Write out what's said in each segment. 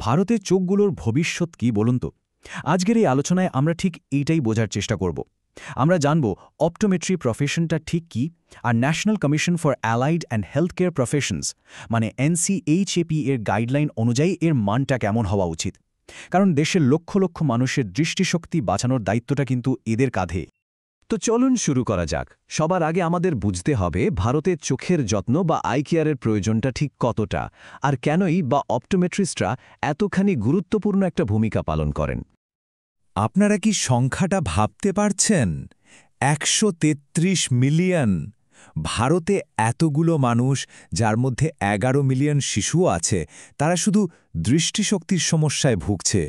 ভারতের চোখগুলোর ভবিষ্যৎ কি বলুন তো? আজকের এই আলোচনায় আমরা ঠিক এইটাই বোঝার চেষ্টা করব। আমরা জানব অপটোমেট্রি প্রফেশনটা ঠিক কি, আর national commission for allied and health care professions মানে NCHAP এর গাইডলাইন অনুযায়ী এর মানটা কেমন হওয়া উচিত। কারণ দেশের লক্ষ লক্ষ মানুষের দৃষ্টিশক্তি বাঁচানোর দায়িত্বটা কিন্তু এদের কাঁধে। তো চলুন শুরু করা যাক। সবার আগে আমাদের বুঝতে হবে ভারতের চোখের যত্ন বা আই কেয়ারের প্রয়োজনটা ঠিক কতটা, আর কেনই বা অপটোমেট্রিস্টরা এতখানি গুরুত্বপূর্ণ একটা ভূমিকা পালন করেন। আপনারা কি সংখ্যাটা ভাবতে পারছেন? ১৩৩ মিলিয়ন। ভারতে এতগুলো মানুষ, যার মধ্যে ১১ মিলিয়ন শিশুও আছে, তারা শুধু দৃষ্টিশক্তির সমস্যায় ভুগছে।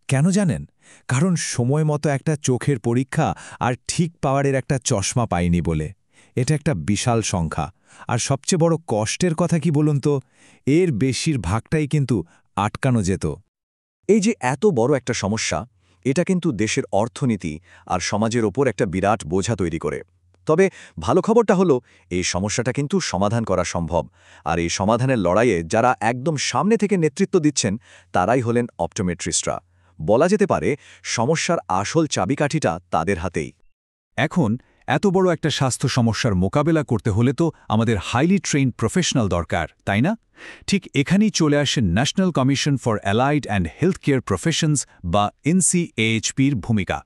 কেন জানেন? কারণ সময় মতো একটা চোখের পরীক্ষা আর ঠিক পাওয়ারের একটা চশমা পায়নি বলে। এটা একটা বিশাল সংখ্যা। আর সবচেয়ে বড় কষ্টের কথা কি বলুন তো? এর বেশিরভাগটাই কিন্তু আটকানো যেত। এই যে এত বড় একটা সমস্যা, এটা কিন্তু দেশের অর্থনীতি আর সমাজের ওপর একটা বিরাট বোঝা তৈরি করে। তবে ভালো খবরটা হলো, এই সমস্যাটা কিন্তু সমাধান করা সম্ভব। আর এই সমাধানের লড়াইয়ে যারা একদম সামনে থেকে নেতৃত্ব দিচ্ছেন, তারাই হলেন অপটোমেট্রিস্টরা। বলা যেতে পারে সমস্যার আসল চাবিকাঠিটা তাদের হাতেই। এখন এত বড় একটা স্বাস্থ্য সমস্যার মোকাবেলা করতে হলে তো আমাদের হাইলি ট্রেইনড প্রফেশনাল দরকার, তাই না? ঠিক এখানেই চলে আসে national commission for allied and health care professions বা NCHAPর ভূমিকা।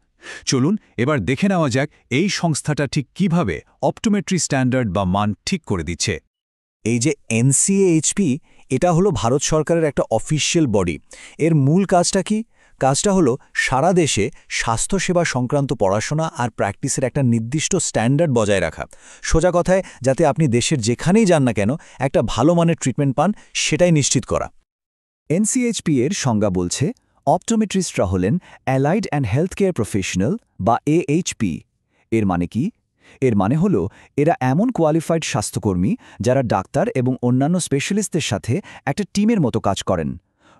চলুন এবার দেখে নেওয়া যাক এই সংস্থাটা ঠিক কিভাবে অপটোমেট্রি স্ট্যান্ডার্ড বা মান ঠিক করে দিচ্ছে। এই যে NCHAP, এটা হলো ভারত সরকারের একটা অফিসিয়াল বডি। এর মূল কাজটা কি? কাজটা হলো সারা দেশে স্বাস্থ্যসেবা সংক্রান্ত পড়াশোনা আর প্র্যাকটিসের একটা নির্দিষ্ট স্ট্যান্ডার্ড বজায় রাখা। সোজা কথায়, যাতে আপনি দেশের যেখানেই যান না কেন একটা ভালো মানের ট্রিটমেন্ট পান, সেটাই নিশ্চিত করা। NCHP এর সংজ্ঞা বলছে, অপটোমেট্রিস্টরা হলেন allied and health care professional বা AHP। এর মানে কি? এর মানে হলো এরা এমন কোয়ালিফাইড স্বাস্থ্যকর্মী যারা ডাক্তার এবং অন্যান্য স্পেশালিস্টদের সাথে একটা টিমের মতো কাজ করেন।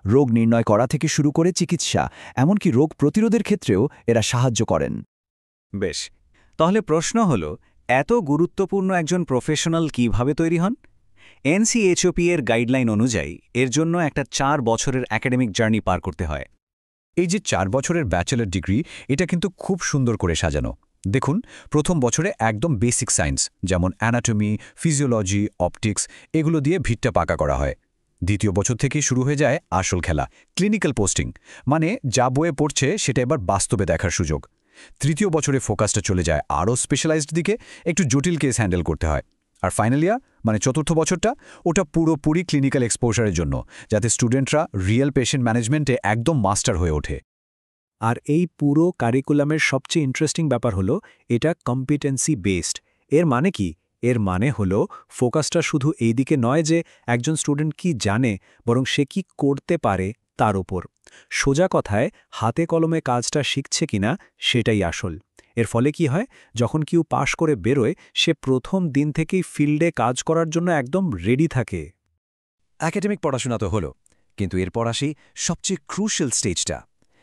রোগ নির্ণয় করা থেকে শুরু করে চিকিৎসা, এমনকি রোগ প্রতিরোধের ক্ষেত্রেও এরা সাহায্য করেন। বেশ, তাহলে প্রশ্ন হল, এত গুরুত্বপূর্ণ একজন প্রফেশনাল কিভাবে তৈরি হন? NCHAP এর গাইডলাইন অনুযায়ী এর জন্য একটা 4 বছরের একাডেমিক জার্নি পার করতে হয়। এই যে 4 বছরের ব্যাচেলর ডিগ্রি, এটা কিন্তু খুব সুন্দর করে সাজানো। দেখুন, প্রথম বছরে একদম বেসিক সায়েন্স যেমন অ্যানাটমি, ফিজিওলজি, অপটিক্স, এগুলো দিয়ে ভিতটা পাকা করা হয়। দ্বিতীয় বছর থেকেই শুরু হয়ে যায় আসল খেলা, ক্লিনিক্যাল পোস্টিং, মানে যা বইয়ে পড়ছে সেটা এবার বাস্তবে দেখার সুযোগ। তৃতীয় বছরে ফোকাসটা চলে যায় আরও স্পেশালাইজড দিকে, একটু জটিল কেস হ্যান্ডেল করতে হয়। আর ফাইনাল ইয়ার মানে চতুর্থ বছরটা, ওটা পুরোপুরি ক্লিনিক্যাল এক্সপোজারের জন্য, যাতে স্টুডেন্টরা রিয়েল পেশেন্ট ম্যানেজমেন্টে একদম মাস্টার হয়ে ওঠে। আর এই পুরো কারিকুলামের সবচেয়ে ইন্টারেস্টিং ব্যাপার হলো, এটা কম্পিটেন্সি বেসড। এর মানে কি? এর মানে হলো ফোকাসটা শুধু এই দিকে নয় যে একজন স্টুডেন্ট কি জানে, বরং সে কি করতে পারে তার ওপর। সোজা কথায়, হাতে কলমে কাজটা শিখছে কিনা সেটাই আসল। এর ফলে কি হয়, যখন কেউ পাশ করে বেরোয়, সে প্রথম দিন থেকেই ফিল্ডে কাজ করার জন্য একদম রেডি থাকে। একাডেমিক পড়াশোনা তো হলো, কিন্তু এরপর আসি সবচেয়ে ক্রুশিয়াল স্টেজটা,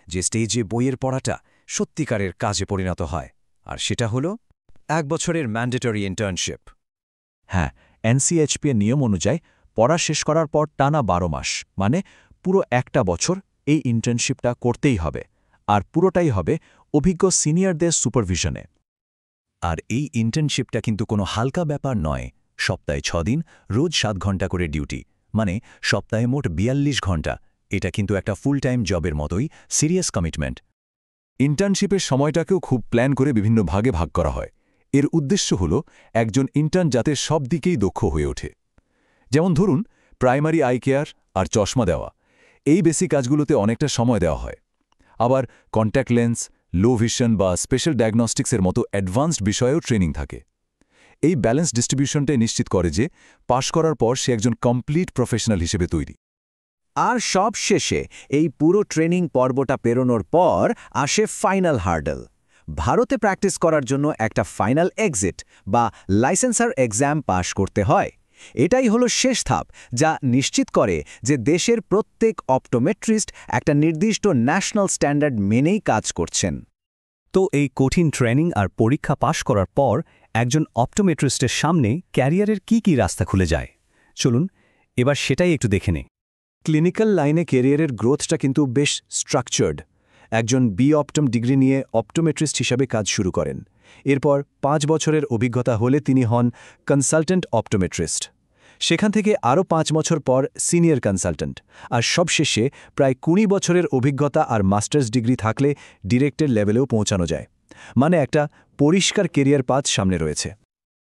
যে স্টেজে বইয়ের পড়াটা সত্যিকারের কাজে পরিণত হয়। আর সেটা হলো 1 বছরের ম্যান্ডেটরি ইন্টার্নশিপ। হ্যাঁ, NCHP এর নিয়ম অনুযায়ী পড়া শেষ করার পর টানা 12 মাস, মানে পুরো একটা বছর এই ইন্টার্নশিপটা করতেই হবে। আর পুরোটাই হবে অভিজ্ঞ সিনিয়রদের সুপারভিশনে। আর এই ইন্টার্নশিপটা কিন্তু কোনো হালকা ব্যাপার নয়। সপ্তাহে 6 দিন, রোজ 7 ঘন্টা করে ডিউটি, মানে সপ্তাহে মোট 42 ঘন্টা। এটা কিন্তু একটা ফুল টাইম জবের মতোই সিরিয়াস কমিটমেন্ট। ইন্টার্নশিপের সময়টাকেও খুব প্ল্যান করে বিভিন্ন ভাগে ভাগ করা হয়। এর উদ্দেশ্য হল একজন ইন্টার্ন যাতে সব দিকেই দক্ষ হয়ে ওঠে। যেমন ধরুন, প্রাইমারি আই কেয়ার আর চশমা দেওয়া, এই বেসিক কাজগুলোতে অনেকটা সময় দেওয়া হয়। আবার কন্ট্যাক্ট লেন্স, লো ভিশন বা স্পেশাল ডায়াগনস্টিক্সের মতো অ্যাডভান্সড বিষয়েও ট্রেনিং থাকে। এই ব্যালেন্স ডিস্ট্রিবিউশনটাই নিশ্চিত করে যে পাশ করার পর সে একজন কমপ্লিট প্রফেশনাল হিসেবে তৈরি। আর সব শেষে এই পুরো ট্রেনিং পর্বটা পেরোনোর পর আসে ফাইনাল হার্ডল। ভারতে প্র্যাকটিস করার জন্য একটা ফাইনাল এক্সিট বা লাইসেন্সার এক্সাম পাশ করতে হয়। এটাই হলো শেষ ধাপ, যা নিশ্চিত করে যে দেশের প্রত্যেক অপটোমেট্রিস্ট একটা নির্দিষ্ট ন্যাশনাল স্ট্যান্ডার্ড মেনেই কাজ করছেন। তো এই কঠিন ট্রেনিং আর পরীক্ষা পাশ করার পর একজন অপটোমেট্রিস্টের সামনে ক্যারিয়ারের কি রাস্তা খুলে যায়? চলুন এবার সেটাই একটু দেখে নেই। ক্লিনিক্যাল লাইনে ক্যারিয়ারের গ্রোথটা কিন্তু বেশ স্ট্রাকচার্ড। একজন অপটম ডিগ্রি নিয়ে অপটোমেট্রিস্ট হিসাবে কাজ শুরু করেন। এরপর 5 বছরের অভিজ্ঞতা হলে তিনি হন কনসালটেন্ট অপটোমেট্রিস্ট। সেখান থেকে আরও 5 বছর পর সিনিয়র কনসালটেন্ট, আর সবশেষে প্রায় 20 বছরের অভিজ্ঞতা আর মাস্টার্স ডিগ্রি থাকলে ডিরেক্টর লেভেলেও পৌঁছানো যায়। মানে একটা পরিষ্কার কেরিয়ার পাথ সামনে রয়েছে।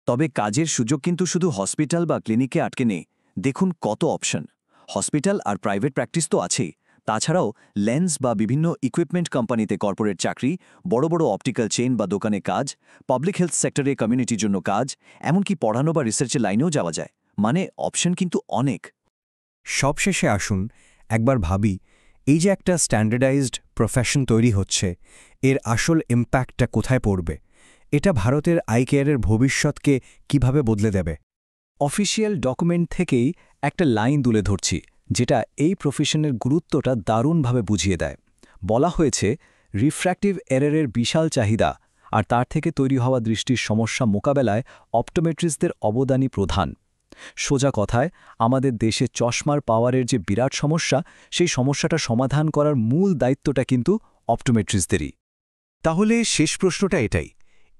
তবে কাজের সুযোগ কিন্তু শুধু হসপিটাল বা ক্লিনিকে আটকে নেই। দেখুন কত অপশন। হসপিটাল আর প্রাইভেট প্র্যাকটিস তো আছেই, তাছাড়াও লেন্স বা বিভিন্ন ইকুইপমেন্ট কোম্পানিতে কর্পোরেট চাকরি, বড় বড় অপটিক্যাল চেইন বা দোকানে কাজ, পাবলিক হেলথ সেক্টরে কমিউনিটির জন্য কাজ, এমনকি পড়ানো বা রিসার্চের লাইনেও যাওয়া যায়। মানে অপশন কিন্তু অনেক। সবশেষে আসুন একবার ভাবি, এই যে একটা স্ট্যান্ডার্ডাইজড প্রফেশন তৈরি হচ্ছে, এর আসল ইম্প্যাক্টটা কোথায় পড়বে? এটা ভারতের আই কেয়ারের ভবিষ্যৎকে কিভাবে বদলে দেবে? অফিসিয়াল ডকুমেন্ট থেকেই একটা লাইন তুলে ধরছি, যেটা এই প্রফেশনের গুরুত্বটা দারুণভাবে বুঝিয়ে দেয়। বলা হয়েছে রিফ্র্যাক্টিভ এররের বিশাল চাহিদা আর তার থেকে তৈরি হওয়া দৃষ্টির সমস্যা মোকাবেলায় অপটোমেট্রিস্টদের অবদানই প্রধান। সোজা কথায়, আমাদের দেশে চশমার পাওয়ারের যে বিরাট সমস্যা, সেই সমস্যাটা সমাধান করার মূল দায়িত্বটা কিন্তু অপটোমেট্রিস্টদেরই। তাহলে শেষ প্রশ্নটা এটাই,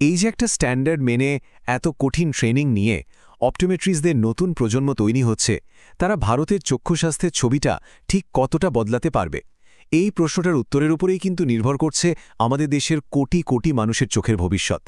এই যে একটা স্ট্যান্ডার্ড মেনে এত কঠিন ট্রেনিং নিয়ে অপটোমেট্রিস্টদের নতুন প্রজন্ম তৈরি হচ্ছে, তারা ভারতের চক্ষুস্বাস্থ্যের ছবিটা ঠিক কতটা বদলাতে পারবে? এই প্রশ্নটার উত্তরের উপরেই কিন্তু নির্ভর করছে আমাদের দেশের কোটি কোটি মানুষের চোখের ভবিষ্যৎ।